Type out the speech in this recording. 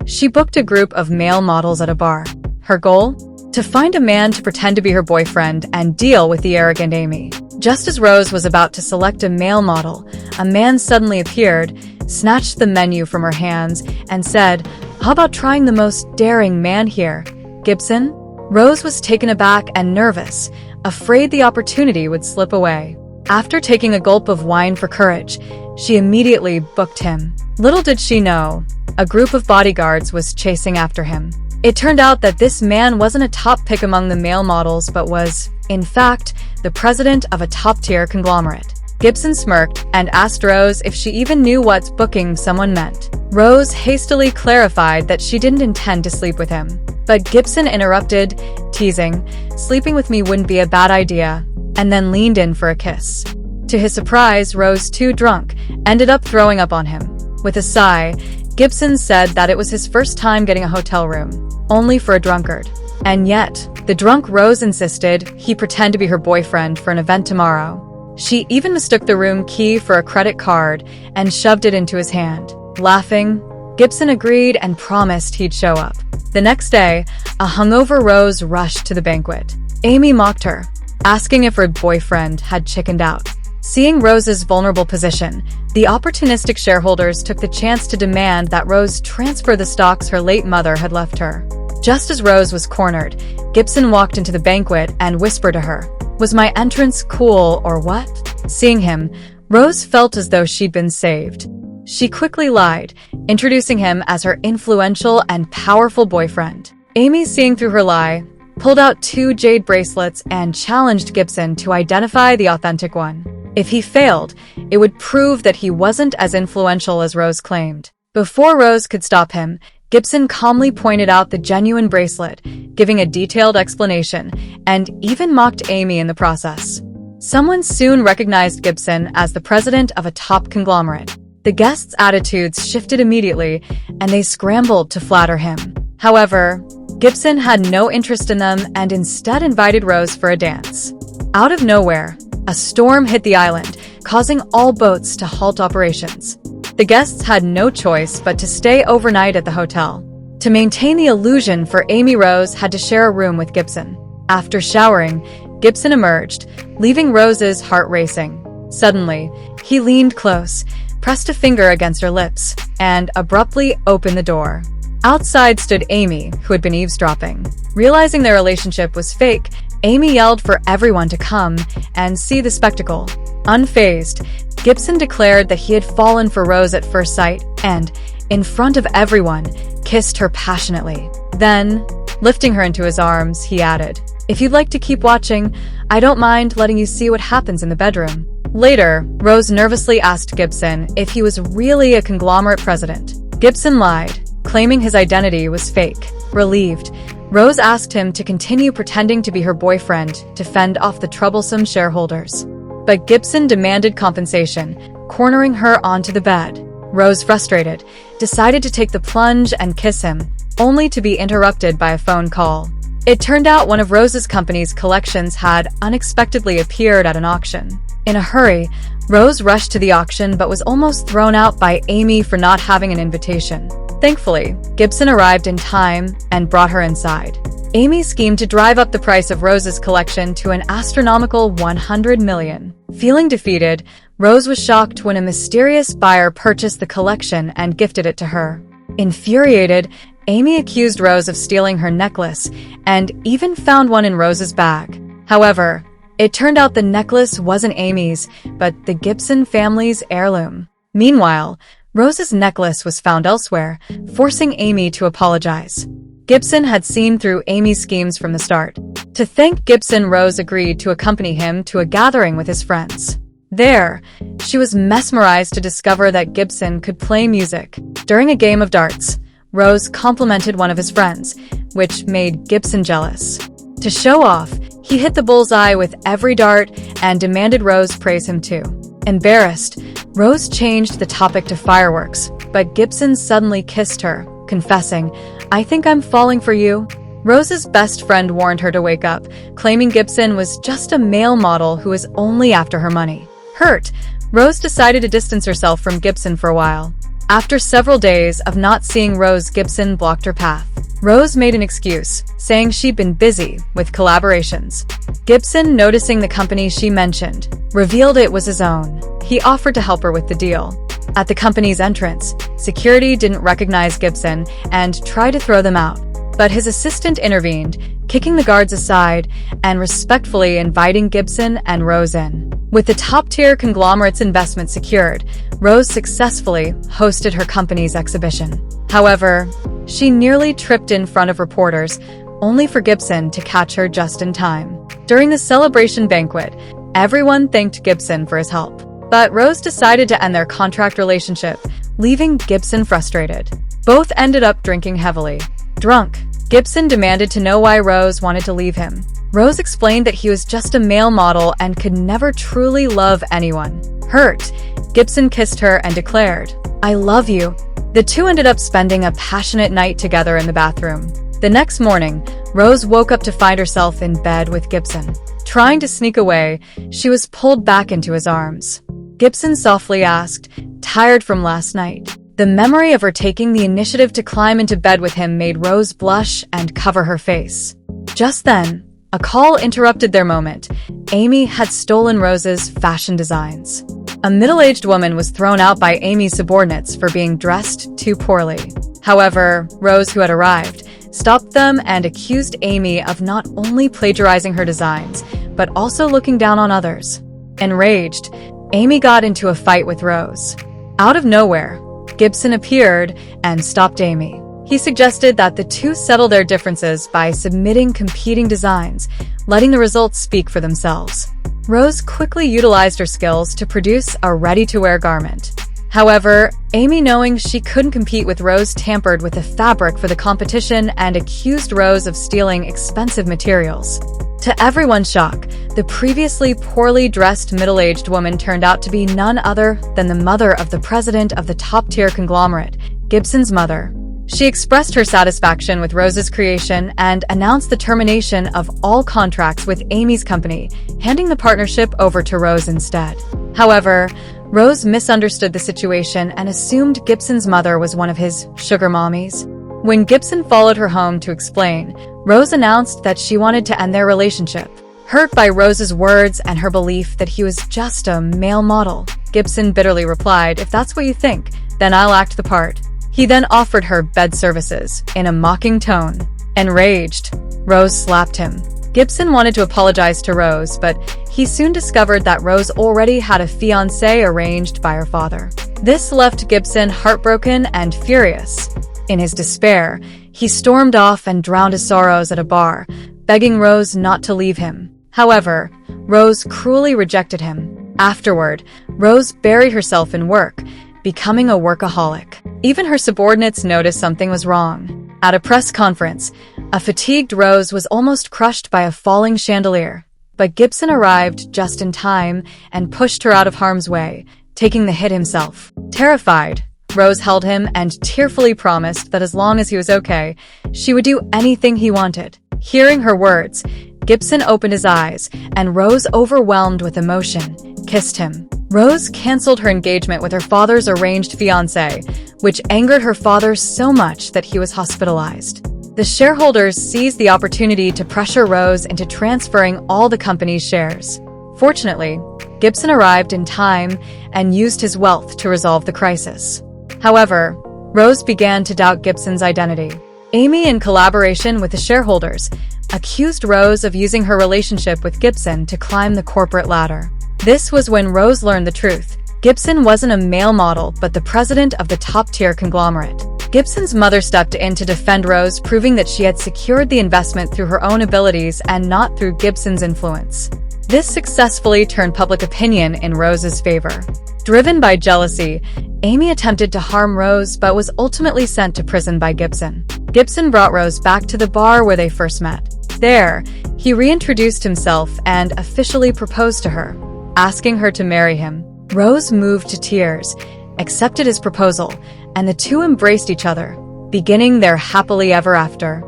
She booked a group of male models at a bar. Her goal? To find a man to pretend to be her boyfriend and deal with the arrogant Amy. Just as Rose was about to select a male model, a man suddenly appeared, snatched the menu from her hands, and said, "How about trying the most daring man here, Gibson?" Rose was taken aback and nervous, afraid the opportunity would slip away. After taking a gulp of wine for courage, she immediately booked him. Little did she know, a group of bodyguards was chasing after him. It turned out that this man wasn't a top pick among the male models but was, in fact, the president of a top-tier conglomerate. Gibson smirked and asked Rose if she even knew what booking someone meant. Rose hastily clarified that she didn't intend to sleep with him. But Gibson interrupted, teasing, "Sleeping with me wouldn't be a bad idea," and then leaned in for a kiss. To his surprise, Rose, too drunk, ended up throwing up on him. With a sigh, Gibson said that it was his first time getting a hotel room, only for a drunkard. And yet, the drunk Rose insisted he pretend to be her boyfriend for an event tomorrow. She even mistook the room key for a credit card and shoved it into his hand. Laughing, Gibson agreed and promised he'd show up. The next day, a hungover Rose rushed to the banquet. Amy mocked her, asking if her boyfriend had chickened out. Seeing Rose's vulnerable position, the opportunistic shareholders took the chance to demand that Rose transfer the stocks her late mother had left her. Just as Rose was cornered, Gibson walked into the banquet and whispered to her, "Was my entrance cool or what?" Seeing him, Rose felt as though she'd been saved. She quickly lied, introducing him as her influential and powerful boyfriend. Amy, seeing through her lie, pulled out 2 jade bracelets and challenged Gibson to identify the authentic one. If he failed, it would prove that he wasn't as influential as Rose claimed. Before Rose could stop him, Gibson calmly pointed out the genuine bracelet, giving a detailed explanation, and even mocked Amy in the process. Someone soon recognized Gibson as the president of a top conglomerate. The guests' attitudes shifted immediately, and they scrambled to flatter him. However, Gibson had no interest in them and instead invited Rose for a dance. Out of nowhere, a storm hit the island, causing all boats to halt operations. The guests had no choice but to stay overnight at the hotel. To maintain the illusion for Amy, Rose had to share a room with Gibson. After showering, Gibson emerged, leaving Rose's heart racing. Suddenly, he leaned close, pressed a finger against her lips, and abruptly opened the door. Outside stood Amy, who had been eavesdropping. Realizing their relationship was fake, Amy yelled for everyone to come and see the spectacle. Unfazed, Gibson declared that he had fallen for Rose at first sight and, in front of everyone, kissed her passionately. Then, lifting her into his arms, he added, "If you'd like to keep watching, I don't mind letting you see what happens in the bedroom." Later, Rose nervously asked Gibson if he was really a conglomerate president. Gibson lied, claiming his identity was fake. Relieved, Rose asked him to continue pretending to be her boyfriend to fend off the troublesome shareholders. But Gibson demanded compensation, cornering her onto the bed. Rose, frustrated, decided to take the plunge and kiss him, only to be interrupted by a phone call. It turned out one of Rose's company's collections had unexpectedly appeared at an auction. In a hurry, Rose rushed to the auction but was almost thrown out by Amy for not having an invitation. Thankfully, Gibson arrived in time and brought her inside. Amy schemed to drive up the price of Rose's collection to an astronomical $100 million. Feeling defeated, Rose was shocked when a mysterious buyer purchased the collection and gifted it to her. Infuriated, Amy accused Rose of stealing her necklace and even found one in Rose's bag. However, it turned out the necklace wasn't Amy's, but the Gibson family's heirloom. Meanwhile, Rose's necklace was found elsewhere, forcing Amy to apologize. Gibson had seen through Amy's schemes from the start. To thank Gibson, Rose agreed to accompany him to a gathering with his friends. There, she was mesmerized to discover that Gibson could play music. During a game of darts, Rose complimented one of his friends, which made Gibson jealous. To show off, he hit the bullseye with every dart and demanded Rose praise him too. Embarrassed, Rose changed the topic to fireworks, but Gibson suddenly kissed her, confessing, "I think I'm falling for you." Rose's best friend warned her to wake up, claiming Gibson was just a male model who was only after her money. Hurt, Rose decided to distance herself from Gibson for a while. After several days of not seeing Rose, Gibson blocked her path. Rose made an excuse, saying she'd been busy with collaborations. Gibson, noticing the company she mentioned, revealed it was his own. He offered to help her with the deal. At the company's entrance, security didn't recognize Gibson and tried to throw them out. But his assistant intervened, kicking the guards aside and respectfully inviting Gibson and Rose in. With the top-tier conglomerate's investment secured, Rose successfully hosted her company's exhibition. However, she nearly tripped in front of reporters, only for Gibson to catch her just in time. During the celebration banquet, everyone thanked Gibson for his help. But Rose decided to end their contract relationship, leaving Gibson frustrated. Both ended up drinking heavily. Drunk, Gibson demanded to know why Rose wanted to leave him. Rose explained that he was just a male model and could never truly love anyone. Hurt, Gibson kissed her and declared, "I love you." The two ended up spending a passionate night together in the bathroom. The next morning, Rose woke up to find herself in bed with Gibson. Trying to sneak away, she was pulled back into his arms. Gibson softly asked, tired from last night. The memory of her taking the initiative to climb into bed with him made Rose blush and cover her face. Just then, a call interrupted their moment. Amy had stolen Rose's fashion designs. A middle-aged woman was thrown out by Amy's subordinates for being dressed too poorly. However, Rose, who had arrived, stopped them and accused Amy of not only plagiarizing her designs, but also looking down on others. Enraged, Amy got into a fight with Rose. Out of nowhere, Gibson appeared and stopped Amy. He suggested that the two settle their differences by submitting competing designs, letting the results speak for themselves. Rose quickly utilized her skills to produce a ready-to-wear garment. However, Amy, knowing she couldn't compete with Rose, tampered with the fabric for the competition and accused Rose of stealing expensive materials. To everyone's shock, the previously poorly dressed middle-aged woman turned out to be none other than the mother of the president of the top-tier conglomerate, Gibson's mother. She expressed her satisfaction with Rose's creation and announced the termination of all contracts with Amy's company, handing the partnership over to Rose instead. However, Rose misunderstood the situation and assumed Gibson's mother was one of his sugar mommies. When Gibson followed her home to explain, Rose announced that she wanted to end their relationship. Hurt by Rose's words and her belief that he was just a male model, Gibson bitterly replied, "If that's what you think, then I'll act the part." He then offered her bed services in a mocking tone. Enraged, Rose slapped him. Gibson wanted to apologize to Rose, but he soon discovered that Rose already had a fiancé arranged by her father. This left Gibson heartbroken and furious. In his despair, he stormed off and drowned his sorrows at a bar, begging Rose not to leave him. However, Rose cruelly rejected him. Afterward, Rose buried herself in work, becoming a workaholic. Even her subordinates noticed something was wrong. At a press conference, a fatigued Rose was almost crushed by a falling chandelier, but Gibson arrived just in time and pushed her out of harm's way, taking the hit himself. Terrified, Rose held him and tearfully promised that as long as he was okay, she would do anything he wanted. Hearing her words, Gibson opened his eyes, and Rose, overwhelmed with emotion, kissed him. Rose canceled her engagement with her father's arranged fiancé, which angered her father so much that he was hospitalized. The shareholders seized the opportunity to pressure Rose into transferring all the company's shares. Fortunately, Gibson arrived in time and used his wealth to resolve the crisis. However, Rose began to doubt Gibson's identity. Amy, in collaboration with the shareholders, accused Rose of using her relationship with Gibson to climb the corporate ladder. This was when Rose learned the truth. Gibson wasn't a male model, but the president of the top-tier conglomerate. Gibson's mother stepped in to defend Rose, proving that she had secured the investment through her own abilities and not through Gibson's influence. This successfully turned public opinion in Rose's favor. Driven by jealousy, Amy attempted to harm Rose but was ultimately sent to prison by Gibson. Gibson brought Rose back to the bar where they first met. There, he reintroduced himself and officially proposed to her, asking her to marry him. Rose, moved to tears, accepted his proposal, and the two embraced each other, beginning their happily ever after.